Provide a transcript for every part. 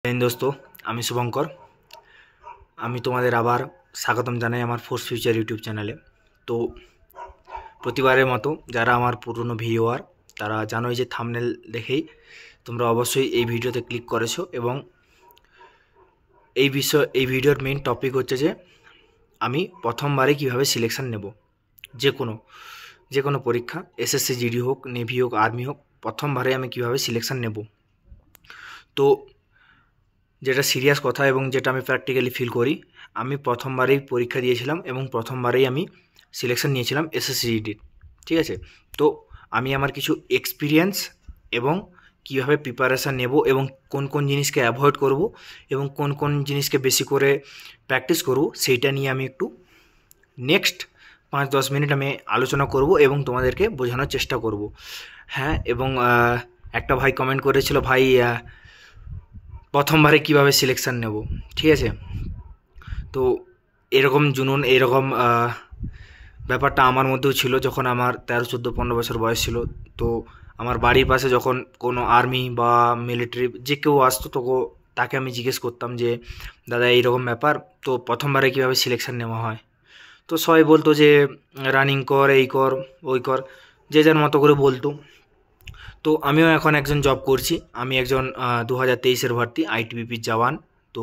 दोस्तों আমি শুভঙ্কর আমি তোমাদের আবার স্বাগতম জানাই আমার ফোর্স ফিউচার ইউটিউব চ্যানেলে। তো প্রতিবারের মতো যারা আমার পুরনো ভিউয়ার তারা জানোই যে থাম্বনেল দেখেই তোমরা অবশ্যই এই ভিডিওতে ক্লিক করেছো এবং এই ভিডিওর মেইন টপিক হচ্ছে যে আমি প্রথমবারে কিভাবে সিলেকশন নেব যে কোনো পরীক্ষা এসএসসি জিডি হোক নেভি হোক আর্মি হোক প্রথমবারে আমি কিভাবে সিলেকশন নেব। তো যেটা সিরিয়াস কথা এবং যেটা আমি প্র্যাকটিক্যালি ফিল করি, আমি প্রথমবারেই পরীক্ষা দিয়েছিলাম এবং প্রথমবারেই আমি সিলেকশন নিয়েছিলাম এসএসসি জিডির। ঠিক আছে, তো আমি আমার কিছু এক্সপিরিয়েন্স এবং কীভাবে প্রিপারেশান নেব এবং কোন কোন জিনিসকে অ্যাভয়েড করব এবং কোন কোন জিনিসকে বেশি করে প্র্যাকটিস করব সেইটা নিয়ে আমি একটু নেক্সট 5-10 মিনিট আমি আলোচনা করব এবং তোমাদেরকে বোঝানোর চেষ্টা করব। হ্যাঁ, এবং একটা ভাই কমেন্ট করেছিল, ভাই প্রথমবারে কিভাবে সিলেকশন নেব। ঠিক আছে, তো এরকম জুনুন এরকম ব্যাপারটা আমার মধ্যেও ছিল যখন আমার 13-14-15 বছর বয়স ছিল। তো আমার বাড়ির পাশে যখন কোনো আর্মি বা মিলিটারি যে কেউ আসতো তাকে আমি জিজ্ঞেস করতাম যে দাদা এইরকম ব্যাপার, তো প্রথমবারে কীভাবে সিলেকশন নেওয়া হয়। তো সবাই বলতো যে রানিং কর, এই কর, ওই কর, যে যার মতো করে বলতো। তো আমিও এখন একজন জব করছি, আমি একজন 2023-এর ভর্তি আইটিবিপির জওয়ান। তো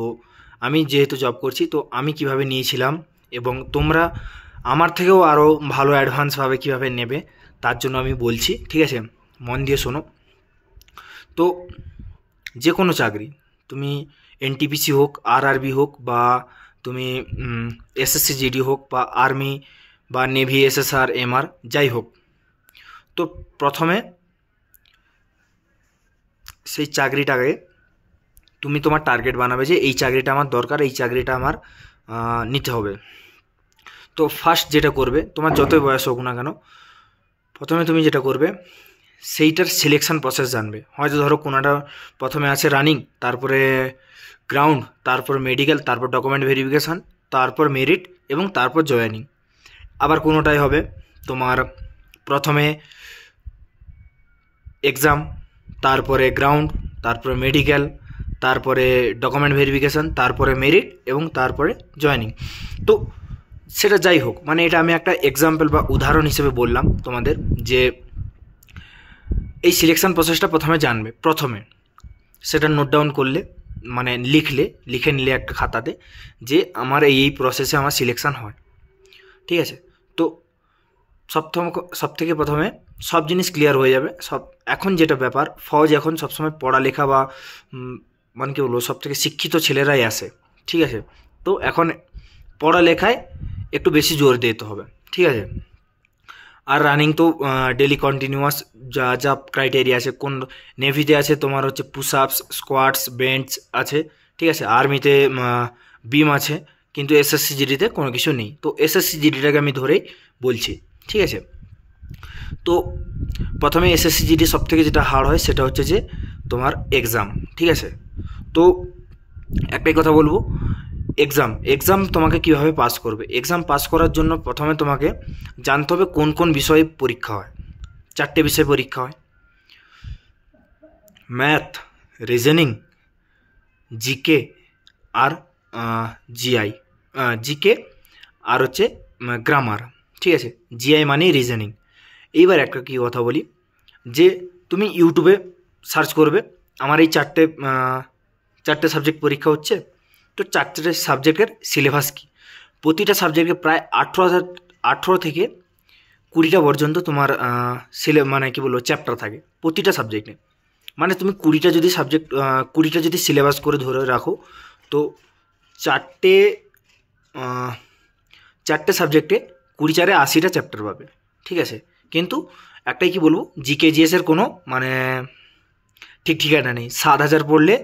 আমি যেহেতু জব করছি, তো আমি কিভাবে নিয়েছিলাম এবং তোমরা আমার থেকেও আরও ভালো অ্যাডভান্সভাবে কীভাবে নেবে তার জন্য আমি বলছি। ঠিক আছে, মন দিয়ে শোনো। তো যে কোনো চাকরি, তুমি এনটিপিসি হোক, আরআরবি হোক, বা তুমি এসএসসি জিডি হোক, বা আর্মি বা নেভি, এসএসআর, এমআর, যাই হোক, তো প্রথমে সেই চাকরিটাকে তুমি তোমার টার্গেট বানাবে যে এই চাকরিটা আমার দরকার, এই চাকরিটা আমার নিতে হবে। তো ফার্স্ট যেটা করবে, তোমার যতই বয়স হোক না কেন, প্রথমে তুমি যেটা করবে সেইটার সিলেকশন প্রসেস জানবে। হয়তো ধরো কোনোটা প্রথমে আছে রানিং, তারপরে গ্রাউন্ড, তারপর মেডিকেল, তারপর ডকুমেন্ট ভেরিফিকেশান, তারপর মেরিট এবং তারপর জয়েনিং। আবার কোনোটাই হবে তোমার প্রথমে এক্সাম, তারপরে গ্রাউন্ড, তারপরে মেডিকেল, তারপরে ডকুমেন্ট ভেরিফিকেশান, তারপরে মেরিট এবং তারপরে জয়েনিং। তো সেটা যাই হোক, মানে এটা আমি একটা এক্সাম্পল বা উদাহরণ হিসেবে বললাম তোমাদের যে এই সিলেকশান প্রসেসটা প্রথমে জানবে। প্রথমে সেটা নোট ডাউন করলে, মানে লিখে নিলে একটা খাতাতে যে আমার এই প্রসেসে আমার সিলেকশান হয়। ঠিক আছে, তো সব থেকে প্রথমে সব জিনিস ক্লিয়ার হয়ে যাবে। এখন যেটা ব্যাপার, ফৌজ এখন সবসময় পড়ালেখা বা মানে কী বলবো, সব থেকে শিক্ষিত ছেলেরাই আসে। ঠিক আছে, তো এখন পড়ালেখায় একটু বেশি জোর দিতে হবে। ঠিক আছে, আর রানিং তো ডেলি কন্টিনিউয়াস যা ক্রাইটেরিয়া আছে, কোন নেভিতে আছে তোমার হচ্ছে পুশ আপস, স্কোয়াটস, বেঞ্চ আছে। ঠিক আছে, আর্মিতে বিম আছে, কিন্তু এসএসসি জিডিতে কোনো কিছু নেই। তো এসএসসি জিডিটাকে আমি ধরেই বলছি। ঠিক আছে, তো প্রথমে এসএসসি জিডি সব থেকে যেটা হার্ড হয় সেটা হচ্ছে যে তোমার এক্সাম। ঠিক আছে, তো একটাই কথা বলবো, এক্সাম তোমাকে কীভাবে পাস করবে। এক্সাম পাস করার জন্য প্রথমে তোমাকে জানতে হবে কোন কোন বিষয়ে পরীক্ষা হয়। 4টে বিষয়ে পরীক্ষা হয়: ম্যাথ, রিজনিং, জিকে আর জিকে আর হচ্ছে গ্রামার। ঠিক আছে, জিআই মানেই রিজনিং। এইবার একটা কী কথা বলি, যে তুমি ইউটিউবে সার্চ করবে আমার এই চারটে সাবজেক্ট পরীক্ষা হচ্ছে, তো 4টে সাবজেক্টের সিলেবাস কী। প্রতিটা সাবজেক্টে প্রায় 18 থেকে 20টা পর্যন্ত তোমার মানে কী বলবো চ্যাপ্টার থাকে প্রতিটা সাবজেক্টে। মানে তুমি 20টা যদি সিলেবাস করে ধরে রাখো, তো চারটে সাবজেক্টে 20 × 80টা চ্যাপ্টার পাবে। ঠিক আছে, কিন্তু একটাই কি বলবো, জিকে জিএসের কোনো মানে ঠিক ঠিকানা নেই। 7,000 পড়লে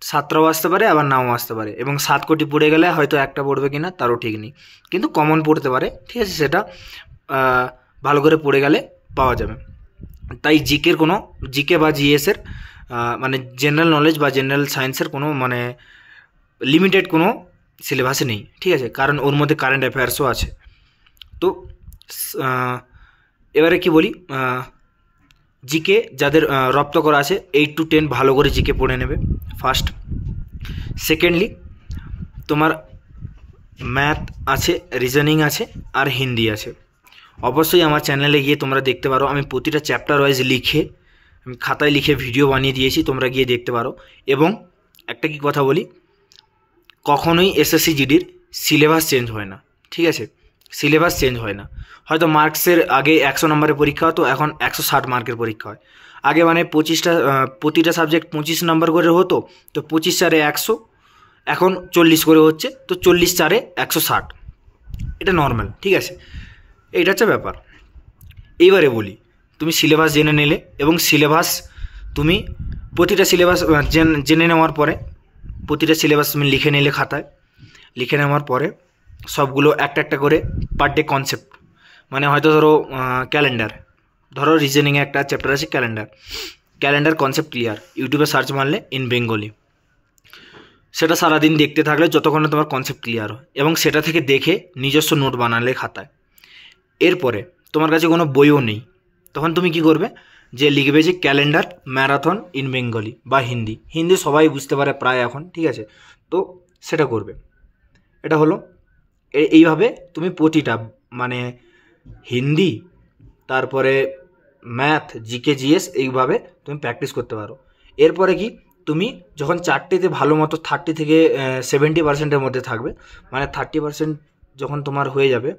7টাও আসতে পারে, আবার নাও আসতে পারে, এবং 7 কোটি পড়ে গেলে হয়তো একটা পড়বে কিনা তারও ঠিক নেই, কিন্তু কমন পড়তে পারে। ঠিক আছে, সেটা ভালো করে পড়ে গেলে পাওয়া যাবে। তাই জিকে বা জিএসের মানে জেনারেল নলেজ বা জেনারেল সায়েন্সের কোনো মানে লিমিটেড কোনো সিলেবাসে নেই। ঠিক আছে, কারণ ওর মধ্যে কারেন্ট অ্যাফেয়ার্সও আছে। তো এবারে কি বলি, জিকে যাদের রপ্ত করা আছে 8 to 10 ভালো করে জিকে পড়ে নেবে ফার্স্ট। সেকেন্ডলি তোমার ম্যাথ আছে, রিজনিং আছে, আর হিন্দি আছে। অবশ্যই আমার চ্যানেলে গিয়ে তোমরা দেখতে পারো, আমি প্রতিটা চ্যাপ্টার ওয়াইজ লিখে আমি খাতায় লিখে ভিডিও বানিয়ে দিয়েছি, তোমরা গিয়ে দেখতে পারো। এবং একটা কি কথা বলি, কখনোই এসএসসি জিডির সিলেবাস চেঞ্জ হয় না, ঠিক আছে? সিলেবাস চেঞ্জ হয় না। হয়তো মার্কসের আগে 100 নম্বরের পরীক্ষা হতো, এখন 160 মার্কের পরীক্ষা হয়। আগে মানে প্রতিটা সাবজেক্ট 25 নম্বর করে হতো, তো 25 চারে 100, এখন 40 করে হচ্ছে, তো 40 চারে 160, এটা নর্মাল, ঠিক আছে? এইটা হচ্ছে ব্যাপার। এইবারে বলি, তুমি সিলেবাস জেনে নিলে এবং সিলেবাস তুমি প্রতিটা সিলেবাস জেনে নেওয়ার পরে প্রতিটা সিলেবাস তুমি লিখে নিলে খাতায়, লিখে নেওয়ার পরে সবগুলো একটা একটা করে পার ডে কনসেপ্ট, মানে হয়তো ধরো ক্যালেন্ডার, ধরো রিজনিংয়ে একটা চ্যাপ্টার আছে ক্যালেন্ডার কনসেপ্ট ক্লিয়ার, ইউটিউবে সার্চ মারলে ইন বেঙ্গলি, সেটা সারাদিন দেখতে থাকলে যতক্ষণে তোমার কনসেপ্ট ক্লিয়ার হয়, এবং সেটা থেকে দেখে নিজস্ব নোট বানালে খাতায়। এরপরে তোমার কাছে কোনো বইও নেই, তখন তুমি কি করবে, যে লিখবে যে ক্যালেন্ডার ম্যারাথন ইন বেঙ্গলি বা হিন্দি সবাই বুঝতে পারে প্রায় এখন, ঠিক আছে? তো সেটা করবে। এটা হলো এইভাবে তুমি প্রতিটা মানে হিন্দি, তারপরে ম্যাথ, জিকে, জিএস, এইভাবে তুমি প্র্যাকটিস করতে পারো। এরপরে কি, তুমি যখন 4টেতে ভালো মতো 30 থেকে 70% মধ্যে থাকবে, মানে 30% যখন তোমার হয়ে যাবে,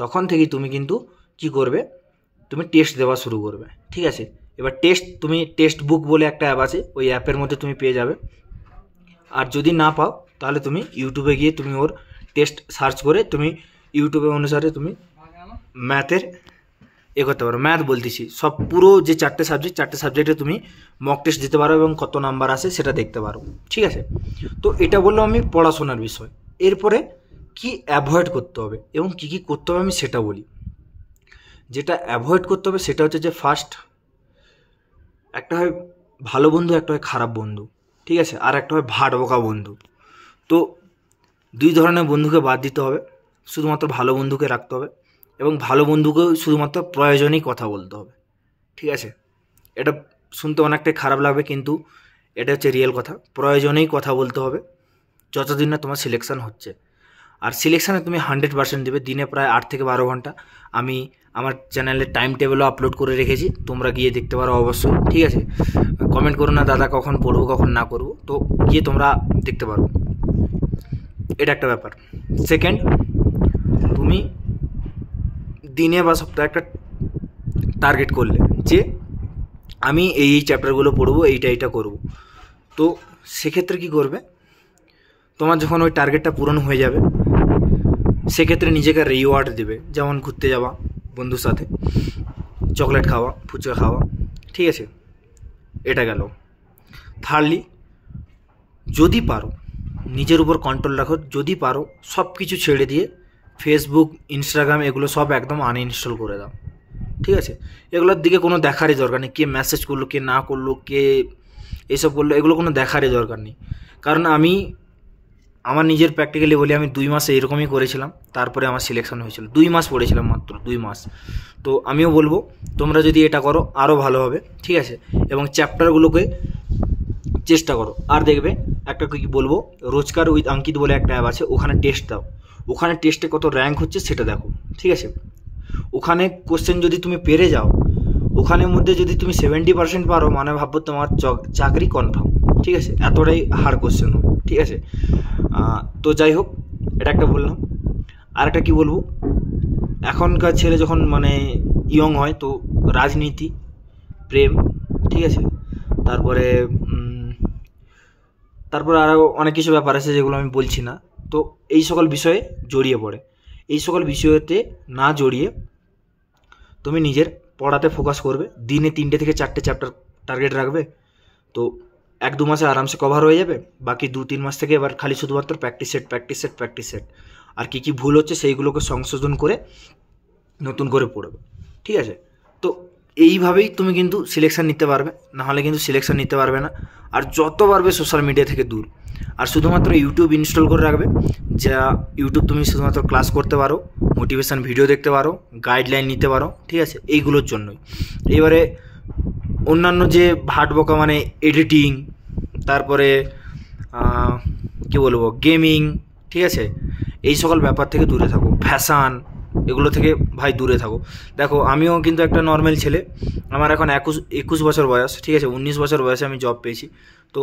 তখন থেকেই তুমি কিন্তু কি করবে, তুমি টেস্ট দেওয়া শুরু করবে, ঠিক আছে? এবার তুমি টেক্সট বুক বলে একটা অ্যাপ আছে, ওই অ্যাপের মধ্যে তুমি পেয়ে যাবে। আর যদি না পাও তাহলে তুমি ইউটিউবে গিয়ে তুমি ওর টেস্ট সার্চ করে তুমি ইউটিউবে অনুসারে তুমি ম্যাথের করতে পারো। ম্যাথ বলতেছি, সব পুরো যে 4টে সাবজেক্টে তুমি মক টেস্ট দিতে পারো এবং কত নাম্বার আসে সেটা দেখতে পারো, ঠিক আছে? তো এটা বললাম আমি পড়াশোনার বিষয়। এরপরে কি অ্যাভয়েড করতে হবে এবং কি কি করতে হবে আমি সেটা বলি। যেটা অ্যাভয়েড করতে হবে সেটা হচ্ছে যে ফার্স্ট, একটা হয় ভালো বন্ধু, একটা হয় খারাপ বন্ধু, ঠিক আছে? আর একটা হয় ভাট বোকা বন্ধু। তো 2 ধরনের বন্ধুকে বাদ দিতে হবে, শুধুমাত্র ভালো বন্ধুকে রাখতে হবে, এবং ভালো বন্ধুকেও শুধুমাত্র প্রয়োজনেই কথা বলতে হবে, ঠিক আছে? এটা শুনতে অনেকটাই খারাপ লাগবে, কিন্তু এটা হচ্ছে রিয়েল কথা। প্রয়োজনেই কথা বলতে হবে যতদিন না তোমার সিলেকশান হচ্ছে। আর সিলেকশানে তুমি 100% দেবে, দিনে প্রায় 8 থেকে 12 ঘন্টা। আমি আমার চ্যানেলে টাইম টেবিলও আপলোড করে রেখেছি, তোমরা গিয়ে দেখতে পারো অবশ্যই, ঠিক আছে? কমেন্ট করো না দাদা কখন পড়বো কখন না করবো, তো গিয়ে তোমরা দেখতে পারো। এটা একটা ব্যাপার। সেকেন্ড, তুমি দিনে বা সপ্তাহে একটা টার্গেট করলে যে আমি এই চ্যাপ্টারগুলো পড়বো, এইটা করব। তো সেক্ষেত্রে কি করবে, তোমার যখন ওই টার্গেটটা পূরণ হয়ে যাবে, সেক্ষেত্রে নিজেকে রিওয়ার্ড দেবে, যেমন ঘুরতে যাওয়া বন্ধুর সাথে, চকলেট খাওয়া, ফুচকা খাওয়া, ঠিক আছে? এটা গেল। থার্ডলি, যদি পারো নিজের উপর কন্ট্রোল রাখো, যদি পারো সব কিছু ছেড়ে দিয়ে ফেসবুক, ইনস্টাগ্রাম এগুলো সব একদম আনইনস্টল করে দাও, ঠিক আছে? এগুলোর দিকে কোনো দেখারই দরকার নেই, কে মেসেজ করলো, কে না করলো, কে এসব করলো, এগুলো কোনো দেখারই দরকার নেই। কারণ আমি আমার নিজের প্র্যাকটিক্যালি বলি, আমি 2 মাসে এরকমই করেছিলাম, তারপরে আমার সিলেকশন হয়েছিল। 2 মাস পড়েছিলাম, মাত্র 2 মাস। তো আমিও বলবো তোমরা যদি এটা করো আরও ভালো হবে, ঠিক আছে? এবং চ্যাপ্টারগুলোকে চেষ্টা করো। আর দেখবে একটা কি বলবো, রোজকার উইথ অঙ্কিত বলে একটা অ্যাপ আছে, ওখানে টেস্ট দাও, ওখানে টেস্টে কত র্যাঙ্ক হচ্ছে সেটা দেখো, ঠিক আছে? ওখানে কোশ্চেন যদি তুমি পেরে যাও, ওখানের মধ্যে যদি তুমি 70% পারো, মানে ভাববো তোমার চাকরি কনফার্ম, ঠিক আছে? এতটাই হার্ড কোশ্চেন, ঠিক আছে? তো যাই হোক, এটা একটা বললাম। আর একটা কী বলবো, এখনকার ছেলে যখন মানে ইয়ং হয়, তো রাজনীতি, প্রেম, ঠিক আছে? তারপরে আরও অনেক কিছু ব্যাপার আছে যেগুলো আমি বলছি না। তো এই সকল বিষয়ে জড়িয়ে পড়ে, এই সকল বিষয়তে না জড়িয়ে তুমি নিজের পড়াতে ফোকাস করবে। দিনে 3টে থেকে 4টে চ্যাপ্টার টার্গেট রাখবে, তো 1-2 মাসে আরামসে কভার হয়ে যাবে। বাকি 2-3 মাস থেকে এবার খালি শুধুমাত্র প্র্যাকটিস সেট। আর কী ভুল হচ্ছে সেইগুলোকে সংশোধন করে নতুন করে পড়বে, ঠিক আছে? তো এইভাবেই তুমি কিন্তু সিলেকশান নিতে পারবে, নাহলে কিন্তু সিলেকশান নিতে পারবে না। আর যত পারবে সোশ্যাল মিডিয়া থেকে দূর। আর শুধুমাত্র ইউটিউব ইনস্টল করে রাখবে, যা ইউটিউব তুমি শুধুমাত্র ক্লাস করতে পারো, মোটিভেশান ভিডিও দেখতে পারো, গাইডলাইন নিতে পারো, ঠিক আছে? এইগুলোর জন্যই। এবারে অন্যান্য যে ভাট বকা মানে এডিটিং, তারপরে কী বলবো, গেমিং, ঠিক আছে, এই সকল ব্যাপার থেকে দূরে থাকো। ফ্যাশান, এগুলো থেকে ভাই দূরে থাকো। দেখো আমিও কিন্তু একটা নর্মাল ছেলে, আমার এখন 21 বছর বয়স, ঠিক আছে, 19 বছর বয়সে আমি জব পেয়েছি। তো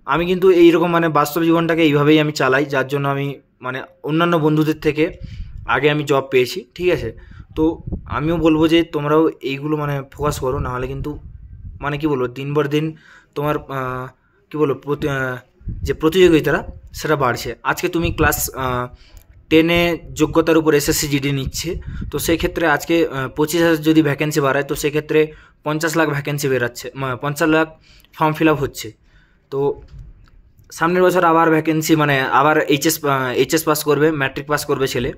আমি কিন্তু এইরকম মানে বাস্তব জীবনটাকে এইভাবেই আমি চালাই, যার জন্য আমি মানে অন্যান্য বন্ধুদের থেকে আগে আমি জব পেয়েছি, ঠিক আছে। তো আমিও বলবো যে তোমরাও এইগুলো মানে ফোকাস করো, নাহলে কিন্তু মানে কী বলবো, দিন পর দিন তোমার কী বলবো যে প্রতিযোগিতাটা সেটা বাড়ছে। আজকে তুমি ক্লাস 10-এ যোগ্যতার উপর এসএসসি জিডি নিচ্ছে, তো সেক্ষেত্রে আজকে 25,000 যদি ভ্যাকেন্সি বাড়ায়, তো সেক্ষেত্রে 50 লাখ ভ্যাকেন্সি বেরাচ্ছে, 50 লাখ ফর্ম ফিল আপ হচ্ছে। তো সামনের বছর আবার ভ্যাকেন্সি মানে আবার এইচএস পাস করবে, ম্যাট্রিক পাস করবে ছেলে,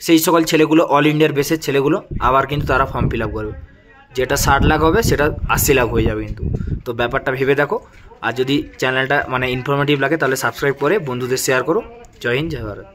সেই সকল ছেলেগুলো অল ইন্ডিয়ার বেসের ছেলেগুলো আবার কিন্তু তারা ফর্ম ফিল আপ করবে, যেটা 60 লাখ হবে সেটা 80 লাখ হয়ে যাবে কিন্তু। তো ব্যাপারটা ভেবে দেখো। আর যদি চ্যানেলটা মানে ইনফরমেটিভ লাগে তাহলে সাবস্ক্রাইব করে বন্ধুদের শেয়ার করো। জয় হিন্দ, জয় ভারত।